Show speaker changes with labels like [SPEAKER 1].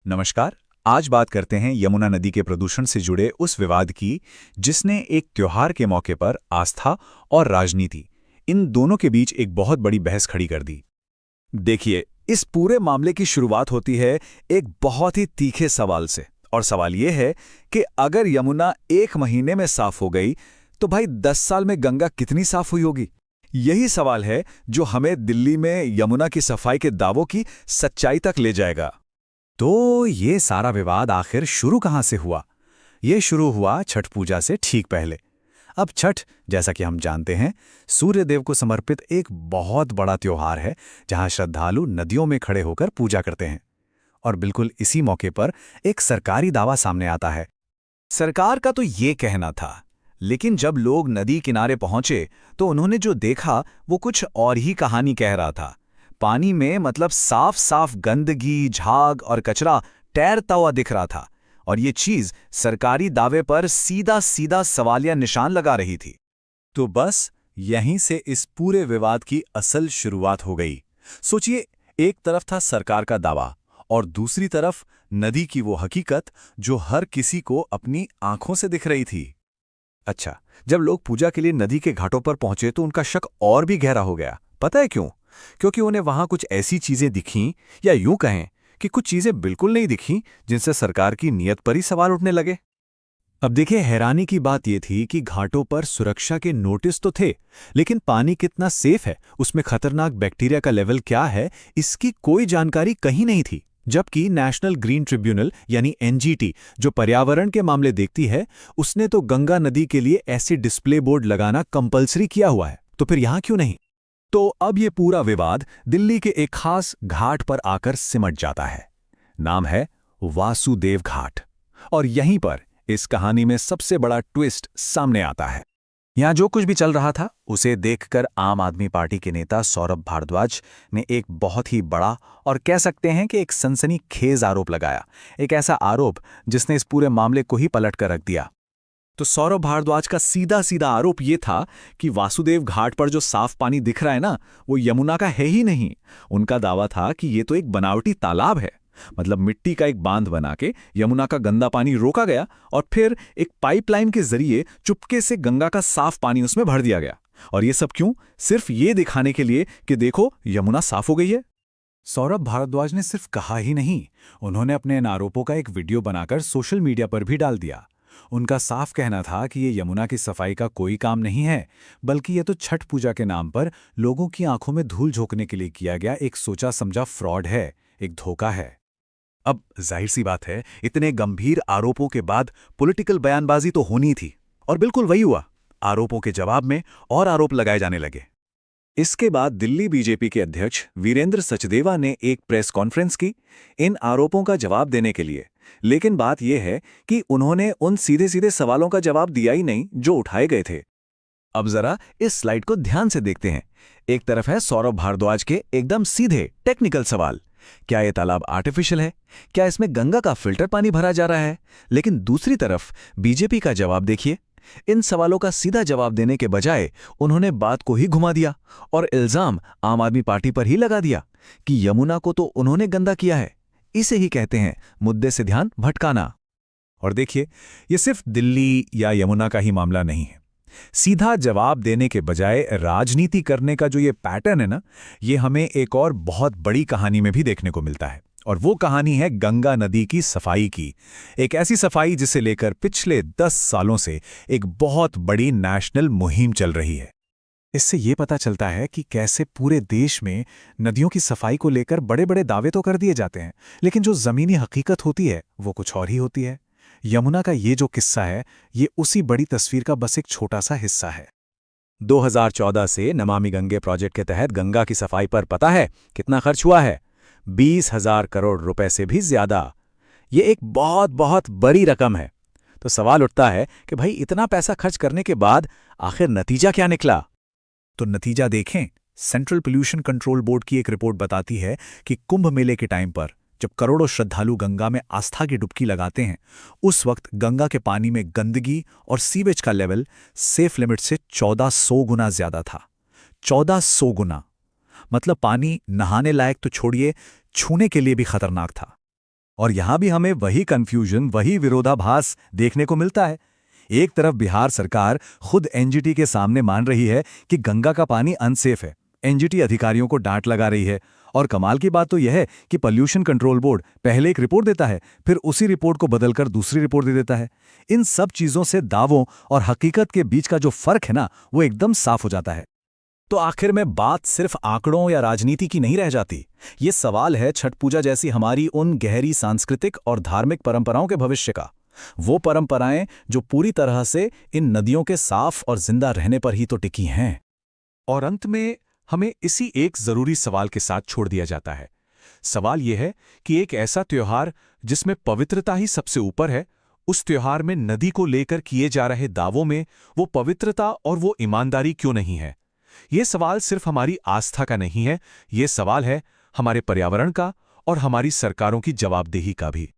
[SPEAKER 1] नमस्कार। आज बात करते हैं यमुना नदी के प्रदूषण से जुड़े उस विवाद की जिसने एक त्योहार के मौके पर आस्था और राजनीति इन दोनों के बीच एक बहुत बड़ी बहस खड़ी कर दी।
[SPEAKER 2] देखिए, इस पूरे मामले की शुरुआत होती है एक बहुत ही तीखे सवाल से। और सवाल यह है कि अगर यमुना एक महीने में साफ हो गई तो भाई 10 साल में गंगा कितनी साफ हुई होगी। यही सवाल है जो हमें दिल्ली में यमुना की सफाई के दावों की सच्चाई तक ले जाएगा।
[SPEAKER 1] तो ये सारा विवाद आखिर शुरू कहाँ से हुआ? ये शुरू हुआ छठ पूजा से ठीक पहले। अब छठ, जैसा कि हम जानते हैं, सूर्य देव को समर्पित एक बहुत बड़ा त्योहार है जहां श्रद्धालु नदियों में खड़े होकर पूजा करते हैं। और बिल्कुल इसी मौके पर एक सरकारी दावा सामने आता है।
[SPEAKER 2] सरकार का तो ये कहना था, लेकिन जब लोग नदी किनारे पहुंचे तो उन्होंने जो देखा वो कुछ और ही कहानी कह रहा था। पानी में मतलब साफ साफ गंदगी, झाग और कचरा तैरता हुआ दिख रहा था। और ये चीज सरकारी दावे पर सीधा सीधा सवालिया निशान लगा रही थी।
[SPEAKER 1] तो बस यहीं से इस पूरे विवाद की असल शुरुआत हो गई। सोचिए, एक तरफ था सरकार का दावा और दूसरी तरफ नदी की वो हकीकत जो हर किसी को अपनी आंखों से दिख रही थी।
[SPEAKER 2] अच्छा, जब लोग पूजा के लिए नदी के घाटों पर पहुंचे तो उनका शक और भी गहरा हो गया। पता है क्यों? क्योंकि उन्हें वहां कुछ ऐसी चीजें दिखीं, या यूं कहें कि कुछ चीजें बिल्कुल नहीं दिखीं, जिनसे सरकार की नीयत पर ही सवाल उठने लगे।
[SPEAKER 1] अब देखिए, हैरानी की बात यह थी कि घाटों पर सुरक्षा के नोटिस तो थे, लेकिन पानी कितना सेफ है, उसमें खतरनाक बैक्टीरिया का लेवल क्या है, इसकी कोई जानकारी कहीं नहीं थी। जबकि नेशनल ग्रीन ट्रिब्यूनल यानी एनजीटी, जो पर्यावरण के मामले देखती है, उसने तो गंगा नदी के लिए ऐसे डिस्प्ले बोर्ड लगाना कंपलसरी किया हुआ है। तो फिर यहां क्यों नहीं? तो अब ये पूरा विवाद दिल्ली के एक खास घाट पर आकर सिमट जाता है। नाम है वासुदेव घाट। और यहीं पर इस कहानी में सबसे बड़ा ट्विस्ट सामने आता है। यहां जो कुछ भी चल रहा था उसे देखकर आम आदमी पार्टी के नेता सौरभ भारद्वाज ने एक बहुत ही बड़ा और कह सकते हैं कि एक सनसनीखेज आरोप लगाया। एक ऐसा आरोप जिसने इस पूरे मामले को ही पलट कर रख दिया।
[SPEAKER 2] तो सौरभ भारद्वाज का सीधा सीधा आरोप यह था कि वासुदेव घाट पर जो साफ पानी दिख रहा है ना, वो यमुना का है ही नहीं। उनका दावा था कि ये तो एक बनावटी तालाब है। मतलब मिट्टी का एक बांध बना के यमुना का गंदा पानी रोका गया और फिर एक पाइपलाइन के जरिए चुपके से गंगा का साफ पानी उसमें भर दिया गया। और ये सब क्यों? सिर्फ ये दिखाने के लिए कि देखो, यमुना साफ हो गई है।
[SPEAKER 1] सौरभ भारद्वाज ने सिर्फ कहा ही नहीं, उन्होंने अपने इन आरोपों का एक वीडियो बनाकर सोशल मीडिया पर भी डाल दिया। उनका साफ कहना था कि ये यमुना की सफाई का कोई काम नहीं है, बल्कि ये तो छठ पूजा के नाम पर लोगों की आंखों में धूल झोंकने के लिए किया गया एक सोचा समझा फ्रॉड है, एक धोखा है। अब जाहिर सी बात है, इतने गंभीर आरोपों के बाद पॉलिटिकल बयानबाजी तो होनी थी, और बिल्कुल वही हुआ। आरोपों के जवाब में और आरोप लगाए जाने लगे। इसके बाद दिल्ली बीजेपी के अध्यक्ष वीरेंद्र सचदेवा ने एक प्रेस कॉन्फ्रेंस की इन आरोपों का जवाब देने के लिए। लेकिन बात यह है कि उन्होंने उन सीधे सीधे सवालों का जवाब दिया ही नहीं जो उठाए गए थे। अब जरा इस स्लाइड को ध्यान से देखते हैं। एक तरफ है सौरभ भारद्वाज के एकदम सीधे टेक्निकल सवाल। क्या यह तालाब आर्टिफिशियल है? क्या इसमें गंगा का फिल्टर पानी भरा जा रहा है? लेकिन दूसरी तरफ बीजेपी का जवाब देखिए। इन सवालों का सीधा जवाब देने के बजाय उन्होंने बात को ही घुमा दिया और इल्जाम आम आदमी पार्टी पर ही लगा दिया कि यमुना को तो उन्होंने गंदा किया है। इसे ही कहते हैं मुद्दे से ध्यान भटकाना। और देखिए, ये सिर्फ दिल्ली या यमुना का ही मामला नहीं है। सीधा जवाब देने के बजाय राजनीति करने का जो ये पैटर्न है ना, ये हमें एक और बहुत बड़ी कहानी में भी देखने को मिलता है। और वो कहानी है गंगा नदी की सफाई की। एक ऐसी सफाई जिसे लेकर पिछले 10 सालों से एक बहुत बड़ी नेशनल मुहिम चल रही है। इससे ये पता चलता है कि कैसे पूरे देश में नदियों की सफाई को लेकर बड़े बड़े दावे तो कर दिए जाते हैं, लेकिन जो जमीनी हकीकत होती है वो कुछ और ही होती है। यमुना का ये जो किस्सा है, ये उसी बड़ी तस्वीर का बस एक छोटा सा हिस्सा है। 2014 से नमामि गंगे प्रोजेक्ट के तहत गंगा की सफाई पर पता है कितना खर्च हुआ है? 20,000 करोड़ रुपए से भी ज्यादा। ये एक बहुत बहुत बड़ी रकम है। तो सवाल उठता है कि भाई, इतना पैसा खर्च करने के बाद आखिर नतीजा क्या निकला? तो नतीजा देखें। सेंट्रल पोल्यूशन कंट्रोल बोर्ड की एक रिपोर्ट बताती है कि कुंभ मेले के टाइम पर जब करोड़ों श्रद्धालु गंगा में आस्था की डुबकी लगाते हैं, उस वक्त गंगा के पानी में गंदगी और सीवेज का लेवल सेफ लिमिट से 1400 गुना ज्यादा था। 1400 गुना। मतलब पानी नहाने लायक तो छोड़िए, छूने के लिए भी खतरनाक था। और यहां भी हमें वही कंफ्यूजन, वही विरोधाभास देखने को मिलता है। एक तरफ बिहार सरकार खुद एनजीटी के सामने मान रही है कि गंगा का पानी अनसेफ है, एनजीटी अधिकारियों को डांट लगा रही है, और कमाल की बात तो यह है कि पॉल्यूशन कंट्रोल बोर्ड पहले एक रिपोर्ट देता है, फिर उसी रिपोर्ट को बदलकर दूसरी रिपोर्ट दे देता है। इन सब चीजों से दावों और हकीकत के बीच का जो फर्क है ना, वो एकदम साफ हो जाता है।
[SPEAKER 2] तो आखिर में बात सिर्फ आंकड़ों या राजनीति की नहीं रह जाती। ये सवाल है छठ पूजा जैसी हमारी उन गहरी सांस्कृतिक और धार्मिक परंपराओं के भविष्य का। वो परंपराएं जो पूरी तरह से इन नदियों के साफ और जिंदा रहने पर ही तो टिकी हैं।
[SPEAKER 3] और अंत में हमें इसी एक जरूरी सवाल के साथ छोड़ दिया जाता है। सवाल यह है कि एक ऐसा त्योहार जिसमें पवित्रता ही सबसे ऊपर है, उस त्योहार में नदी को लेकर किए जा रहे दावों में वो पवित्रता और वो ईमानदारी क्यों नहीं है? ये सवाल सिर्फ हमारी आस्था का नहीं है, ये सवाल है हमारे पर्यावरण का और हमारी सरकारों की जवाबदेही का भी।